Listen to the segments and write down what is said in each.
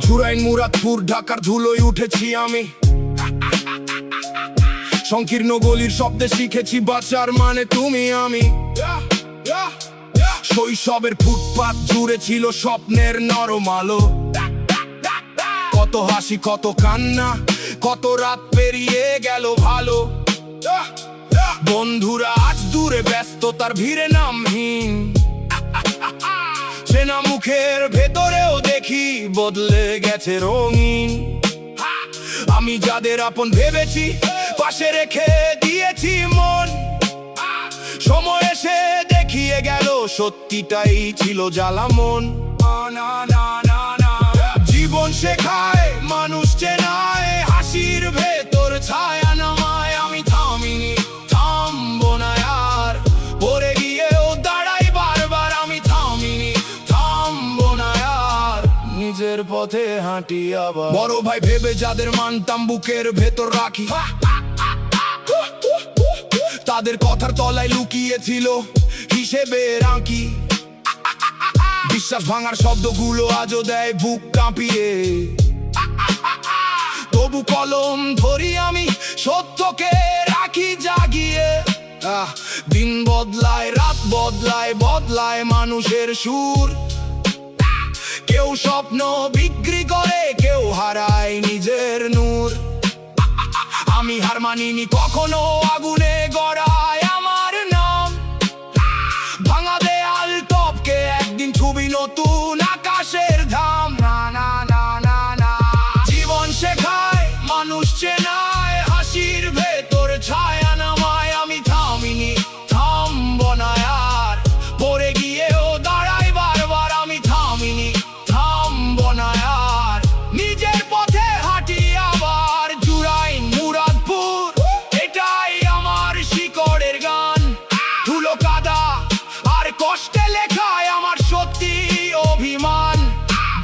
ঝুরাইন মুরাদপুর ঢাকার ধুলোয় উঠেছি আমি, সংকীর্ণ গলির শব্দে শিখেছি বাঁচার মানে তুমি আমি। শৈশবের ফুটপাত জুড়ে ছিল স্বপ্নের নরম আলো, কত হাসি কত কান্না, কত রাত পেরিয়ে গেল ভালো। বন্ধুরা আজ দূরে ব্যস্ততার ভিড়ে নামহীন, চেনা মুখের ভেতরেও দেখি বদলে গেছে রঙিন। আমি যাদের আপন ভেবেছি পাশে রেখে দিয়েছি মন, সময় এসে দেখিয়ে গেল সত্যিটাই ছিল জ্বালামন। জীবন শেখায় মানুষ চেনায়, হাসির ভেতর ছায়া নামায়। আমি থামিনি, থামবো না আর, পড়ে গিয়েও দাঁড়াই বারবার। আমি থামিনি, থামবো না আর, নিজের পথে হাঁটি আবার। বড় ভাই ভেবে যাদের মানতাম বুকের ভেতর রাখি, তাদের কথার তলায় লুকিয়েছিল হিসেবে রাখি। বিশ্বাস ভাঙার শব্দগুলো আজও দেয় বুক কাঁপিয়ে, তবু কলম ধরি আমি সত্যকে রাখি জাগিয়ে। দিন বদলায় রাত বদলায়, বদলায় মানুষের সুর। কেউ স্বপ্ন বিক্রি করে, কেউ হারায় নিজের নূর। আমি হার মানিনি কখনো, আগুনে গড়ায় আমার নাম। ভাঙা দেয়াল টপকে একদিন ছবি নতুন আকাশের ধাম। না না না না না, জীবন শেখায় মানুষ চেনায়, হাসির ভেতর ছায়া নামায়। আমি থামিনি, থামবো না আর, পড়ে গিয়েও দাঁড়াই বারবার। আমি থামিনি, থামবো না আর, নিজের পথে হাঁটি আবার। জুরাইন মুরাদপুর, এটাই আমার শিকড়ের গান। ধুলো কাদা আর কষ্টে লেখায় আমার সত্যি অভিমান।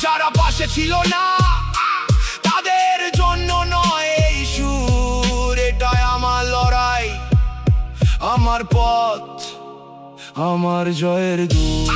যারা পাশে ছিল না তাদের জন্য নয় এই সুর, এটাই আমার লড়াই, আমার পথ, আমার জয়ের দূর।